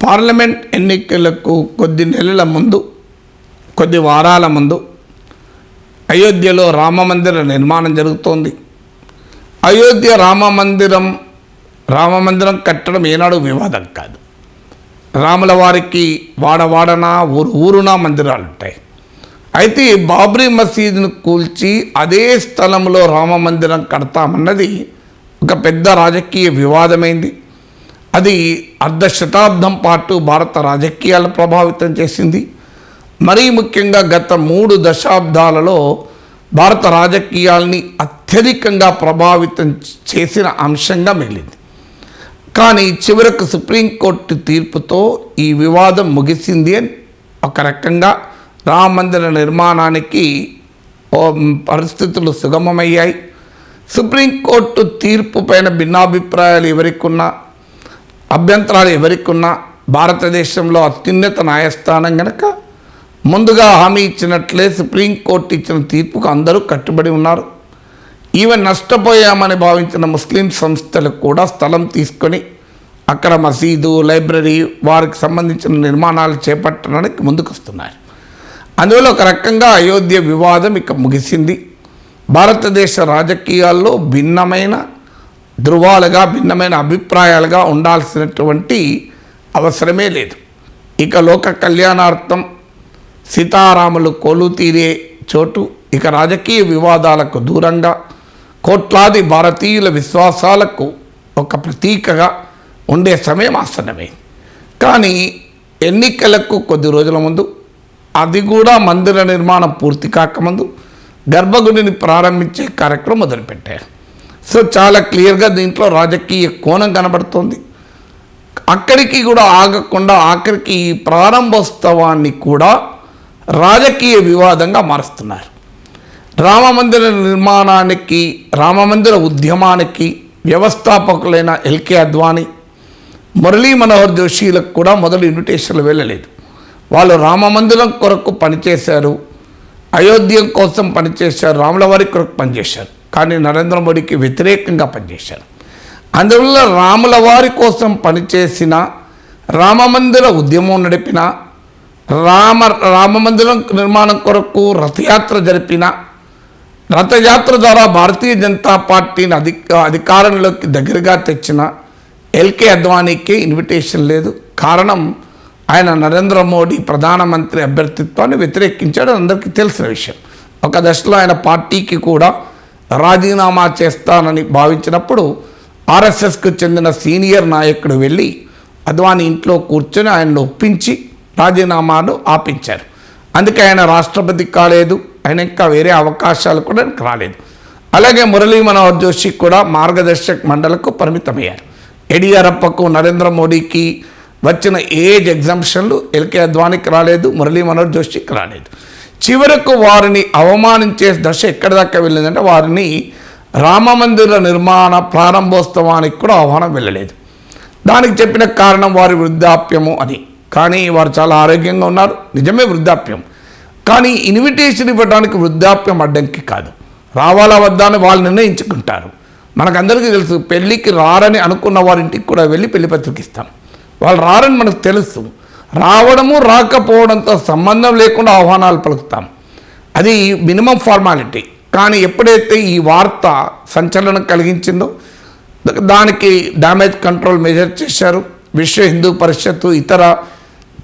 Parliament ఎన్నికలకు కొద్ది వారాల ముందు అయోధ్యలో రామమందిర నిర్మాణం జరుగుతోంది. అయోధ్య రామమందిరం కట్టడం ఏనాడు వివాదం కాదు. రాముల వారికి వాడవాడన ఊరునా మందిరాలు ఉంటాయి. అయితే బాబ్రీ మసీదును కూల్చి అదే స్థలంలో రామమందిరం కడతామన్నది ఒక పెద్ద రాజకీయ వివాదమైంది. అది అర్ధ శతాబ్దం పాటు భారత రాజకీయాలను ప్రభావితం చేసింది. మరీ ముఖ్యంగా గత 3 దశాబ్దాలలో భారత రాజకీయాల్ని అత్యధికంగా ప్రభావితం చేసిన అంశంగా మిగిలింది. కానీ చివరకు సుప్రీంకోర్టు తీర్పుతో ఈ వివాదం ముగిసింది అని ఒక రకంగా రామ మందిర నిర్మాణానికి పరిస్థితులు సుగమమయ్యాయి. సుప్రీంకోర్టు తీర్పు పైన భిన్నాభిప్రాయాలు ఎవరికున్నా, అభ్యంతరాలు ఎవరికున్నా, భారతదేశంలో అత్యున్నత న్యాయస్థానం కనుక ముందుగా హామీ ఇచ్చినట్లే సుప్రీంకోర్టు ఇచ్చిన తీర్పుకు అందరూ కట్టుబడి ఉన్నారు. ఈవెన్ నష్టపోయామని భావించిన ముస్లిం సంస్థలు కూడా స్థలం తీసుకొని అక్కడ మసీదు, లైబ్రరీ వారికి సంబంధించిన నిర్మాణాలు చేపట్టడానికి ముందుకు వస్తున్నారు. అందువల్ల ఒక రకంగా అయోధ్య వివాదం ఇక ముగిసింది. భారతదేశ రాజకీయాల్లో భిన్నమైన ధృవాలుగా, భిన్నమైన అభిప్రాయాలుగా ఉండాల్సినటువంటి అవసరమే లేదు. ఇక లోక కళ్యాణార్థం సీతారాములు కొలు తీరే చోటు, ఇక రాజకీయ వివాదాలకు దూరంగా కోట్లాది భారతీయుల విశ్వాసాలకు ఒక ప్రతీకగా ఉండే సమయం ఆసన్నమైంది. కానీ ఎన్నికలకు కొద్ది రోజుల ముందు, అది కూడా మందిర నిర్మాణం పూర్తి కాకముందు గర్భగుడిని ప్రారంభించే కార్యక్రమం మొదలుపెట్టారు. సో చాలా క్లియర్గా దీంట్లో రాజకీయ కోణం కనబడుతోంది. అక్కడికి కూడా ఆగకుండా ఆఖరికి ఈ ప్రారంభోత్సవాన్ని కూడా రాజకీయ వివాదంగా మారుస్తున్నారు. రామమందిర నిర్మాణానికి, రామమందిర ఉద్యమానికి వ్యవస్థాపకులైన ఎల్కే అద్వానీ, మురళీ మనోహర్ జోషిలకు కూడా మొదలు ఇన్విటేషన్లు వెళ్ళలేదు. వాళ్ళు రామమందిరం కొరకు పనిచేశారు, అయోధ్య కోసం పనిచేశారు, రాముల వారి కొరకు పనిచేశారు. కానీ నరేంద్ర మోడీకి వ్యతిరేకంగా పనిచేశారు. అందువల్ల రాముల వారి కోసం పనిచేసిన, రామమందిర ఉద్యమం నడిపిన, రామమందిరం నిర్మాణం కొరకు రథయాత్ర జరిపిన, రథయాత్ర ద్వారా భారతీయ జనతా పార్టీని అధికారంలోకి దగ్గరగా తెచ్చిన ఎల్కే అద్వానీకి ఇన్విటేషన్ లేదు. కారణం, ఆయన నరేంద్ర మోడీ ప్రధానమంత్రి అభ్యర్థిత్వాన్ని వ్యతిరేకించాడు, అందరికీ తెలిసిన విషయం. ఒక దశలో ఆయన పార్టీకి కూడా రాజీనామా చేస్తానని భావించినప్పుడు ఆర్ఎస్ఎస్కు చెందిన సీనియర్ నాయకుడు వెళ్ళి అద్వానీ ఇంట్లో కూర్చొని ఆయనను ఒప్పించి రాజీనామాను ఆపించారు. అందుకే ఆయన రాష్ట్రపతి కాలేదు, ఆయన ఇంకా వేరే అవకాశాలు కూడా రాలేదు. అలాగే మురళీ మనోహర్ జోషి కూడా మార్గదర్శక్ మండలకు పరిమితమయ్యారు. యడియూరప్పకు, నరేంద్ర మోడీకి వచ్చిన ఏజ్ ఎగ్జంప్షన్లు ఎల్కే అద్వానీకి రాలేదు, మురళీ మనోహర్ జోషికి రాలేదు. చివరకు వారిని అవమానించే దశ ఎక్కడి దాకా వెళ్ళిందంటే వారిని రామమందిర నిర్మాణ ప్రారంభోత్సవానికి కూడా ఆహ్వానం వెళ్ళలేదు. దానికి చెప్పిన కారణం వారి వృద్ధాప్యము అని. కానీ వారు చాలా ఆరోగ్యంగా ఉన్నారు, నిజమే వృద్ధాప్యం. కానీ ఇన్విటేషన్ ఇవ్వడానికి వృద్ధాప్యం అడ్డంకి కాదు. రావాలా వద్దా అని వాళ్ళు నిర్ణయించుకుంటారు. మనకందరికీ తెలుసు, పెళ్ళికి రారని అనుకున్న వారింటికి కూడా వెళ్ళి పెళ్లి పత్రిక ఇస్తాం. వాళ్ళు రారని మనకు తెలుసు. రావడము రాకపోవడంతో సంబంధం లేకుండా ఆహ్వానాలు పలుకుతాం. అది మినిమం ఫార్మాలిటీ. కానీ ఎప్పుడైతే ఈ వార్త సంచలనం కలిగించిందో దానికి డ్యామేజ్ కంట్రోల్ మెజర్ చేశారు. విశ్వ హిందూ పరిషత్తు, ఇతర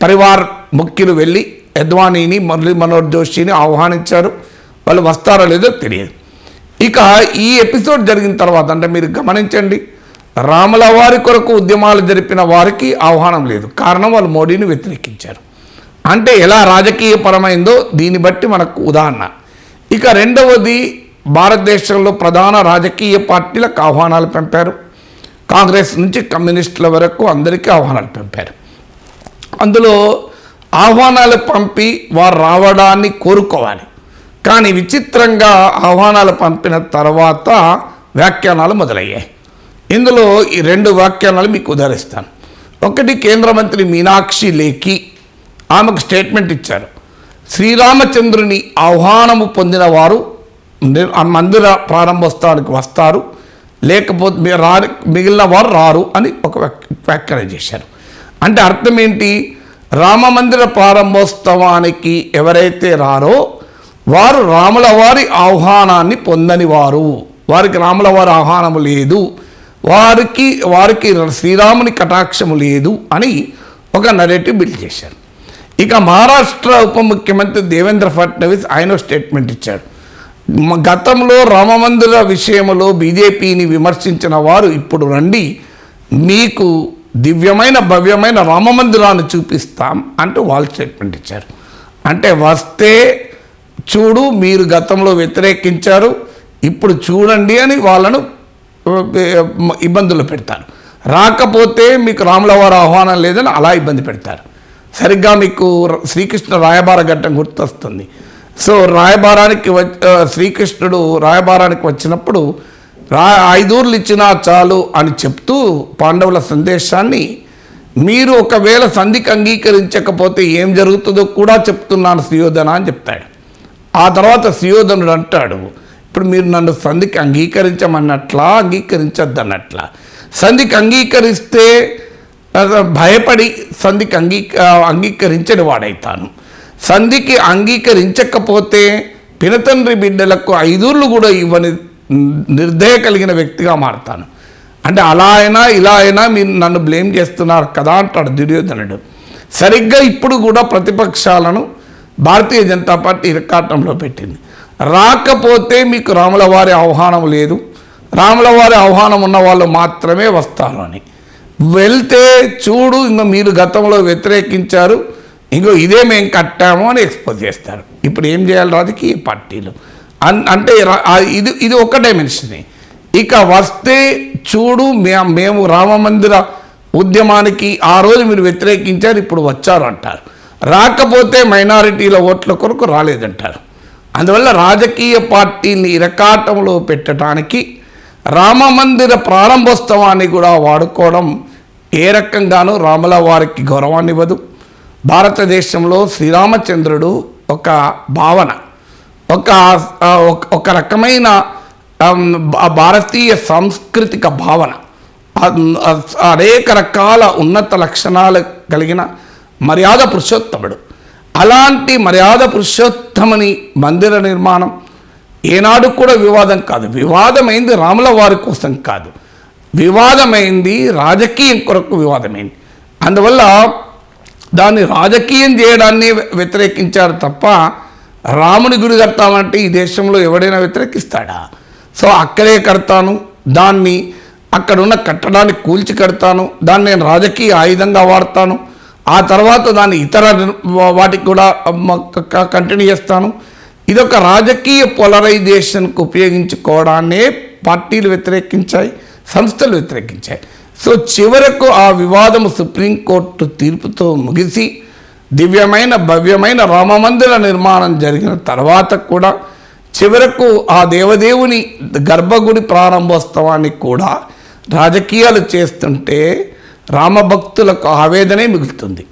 పరివార్ ముఖ్యులు వెళ్ళి అద్వానీని, మురళీ మనోహర్ జోషిని ఆహ్వానించారు. వాళ్ళు వస్తారో లేదో తెలియదు. ఇక ఈ ఎపిసోడ్ జరిగిన తర్వాత, అంటే మీరు గమనించండి, రాముల వారి కొరకు ఉద్యమాలు జరిపిన వారికి ఆహ్వానం లేదు. కారణం, వాళ్ళు మోడీని వ్యతిరేకించారు. అంటే ఎలా రాజకీయపరమైందో దీన్ని బట్టి మనకు ఉదాహరణ. ఇక రెండవది, భారతదేశంలో ప్రధాన రాజకీయ పార్టీలకు ఆహ్వానాలు పంపారు. కాంగ్రెస్ నుంచి కమ్యూనిస్టుల వరకు అందరికీ ఆహ్వానాలు పంపారు. అందులో ఆహ్వానాలు పంపి వారు రావడాన్ని కోరుకోవాలి. కానీ విచిత్రంగా ఆహ్వానాలు పంపిన తర్వాత వ్యాఖ్యానాలు మొదలయ్యాయి. ఇందులో ఈ 2 వ్యాఖ్యానాలు మీకు ఉదహరిస్తాను. ఒకటి, కేంద్ర మంత్రి మీనాక్షి లేఖి ఆమెకు స్టేట్మెంట్ ఇచ్చారు. శ్రీరామచంద్రుని ఆహ్వానము పొందిన వారు మందిర ప్రారంభోత్సవానికి వస్తారు, లేకపోతే మిగిలిన వారు రారు అని ఒక వ్యాఖ్యానం చేశారు. అంటే అర్థం ఏంటి? రామ మందిర ప్రారంభోత్సవానికి ఎవరైతే రారో వారు రాముల వారి ఆహ్వానాన్ని పొందని వారు, వారికి రాముల వారి ఆహ్వానము లేదు, వారికి శ్రీరాముని కటాక్షము లేదు అని ఒక నరేటివ్ బిల్డ్ చేశారు. ఇక మహారాష్ట్ర ఉప ముఖ్యమంత్రి దేవేంద్ర ఫడ్నవీస్ ఆయన స్టేట్మెంట్ ఇచ్చాడు. గతంలో రామమందిర విషయంలో బీజేపీని విమర్శించిన వారు ఇప్పుడు రండి, మీకు దివ్యమైన భవ్యమైన రామమందిరాన్ని చూపిస్తాం అంటూ వాళ్ళు స్టేట్మెంట్ ఇచ్చారు. అంటే వస్తే చూడు, మీరు గతంలో వ్యతిరేకించారు, ఇప్పుడు చూడండి అని వాళ్ళను ఇబ్బందులు పెడతారు. రాకపోతే మీకు రాముల వారి ఆహ్వానం లేదని అలా ఇబ్బంది పెడతారు. సరిగ్గా మీకు శ్రీకృష్ణ రాయబార ఘట్టం గుర్తొస్తుంది. సో రాయబారానికి శ్రీకృష్ణుడు రాయబారానికి వచ్చినప్పుడు 5 ఊర్లు ఇచ్చినా చాలు అని చెప్తూ పాండవుల సందేశాన్ని, మీరు ఒకవేళ సంధికి అంగీకరించకపోతే ఏం జరుగుతుందో కూడా చెప్తున్నాను సుయోధన అని చెప్తాడు. ఆ తర్వాత సుయోధనుడు అంటాడు, ఇప్పుడు మీరు నన్ను సంధికి అంగీకరించమన్నట్లా అంగీకరించద్దన్నట్లా? సంధికి అంగీకరిస్తే భయపడి సంధికి అంగీకరించని వాడైతాను, సంధికి అంగీకరించకపోతే పినతండ్రి బిడ్డలకు 5 ఊర్లు కూడా ఇవ్వని నిర్దయ కలిగిన వ్యక్తిగా మారతాను. అంటే అలా అయినా ఇలా అయినా మీరు నన్ను బ్లేమ్ చేస్తున్నారు కదా అంటాడు దుర్యోధనుడు. సరిగ్గా ఇప్పుడు కూడా ప్రతిపక్షాలను భారతీయ జనతా పార్టీ ఇరకాటంలో పెట్టింది. రాకపోతే మీకు రాముల వారి ఆహ్వానం లేదు, రాముల వారి ఆహ్వానం ఉన్న వాళ్ళు మాత్రమే వస్తారు అని. వెళ్తే చూడు, ఇంకా మీరు గతంలో వ్యతిరేకించారు, ఇంకో ఇదే మేము కట్టాము అని ఎక్స్పోజ్ చేస్తారు. ఇప్పుడు ఏం చేయాలి రాజకీయ పార్టీలు అంటే ఇది ఒక డైమెన్షన్. ఇక వస్తే చూడు, మేము రామమందిర ఉద్యమానికి ఆ రోజు మీరు వ్యతిరేకించారు, ఇప్పుడు వచ్చారు అంటారు. రాకపోతే మైనారిటీల ఓట్ల కొరకు రాలేదంటారు. అందువల్ల రాజకీయ పార్టీని ఇరకాటంలో పెట్టడానికి రామమందిర ప్రారంభోత్సవాన్ని కూడా వాడుకోవడం ఏ రకంగానూ రాముల వారికి గౌరవాన్ని ఇవ్వదు. భారతదేశంలో శ్రీరామచంద్రుడు ఒక భావన, ఒక రకమైన భారతీయ సాంస్కృతిక భావన, అనేక రకాల ఉన్నత లక్షణాలు కలిగిన మర్యాద పురుషోత్తముడు. అలాంటి మర్యాద పురుషోత్తముని మందిర నిర్మాణం ఏనాడు కూడా వివాదం కాదు. వివాదమైంది రాముల వారి కోసం కాదు, వివాదమైంది రాజకీయం కొరకు వివాదమైంది. అందువల్ల దాన్ని రాజకీయం చేయడాన్ని వ్యతిరేకించారు తప్ప రాముని గుడి కడతామంటే ఈ దేశంలో ఎవడైనా వ్యతిరేకిస్తాడా? సో అక్కడే కడతాను, దాన్ని అక్కడున్న కట్టడాన్ని కూల్చి కడతాను, దాన్ని నేను రాజకీయ ఆయుధంగా వాడతాను, ఆ తర్వాత దాన్ని ఇతర వాటికి కూడా కంటిన్యూ చేస్తాను. ఇదొక రాజకీయ పోలరైజేషన్కు ఉపయోగించుకోవడాన్నే పార్టీలు వ్యతిరేకించాయి, సంస్థలు వ్యతిరేకించాయి. సో చివరకు ఆ వివాదము సుప్రీంకోర్టు తీర్పుతో ముగిసి దివ్యమైన భవ్యమైన రామమందిర నిర్మాణం జరిగిన తర్వాత కూడా చివరకు ఆ దేవదేవుని గర్భగుడి ప్రారంభోత్సవానికి కూడా రాజకీయాలు చేస్తుంటే రామభక్తులకు ఆవేదనే మిగులుతుంది.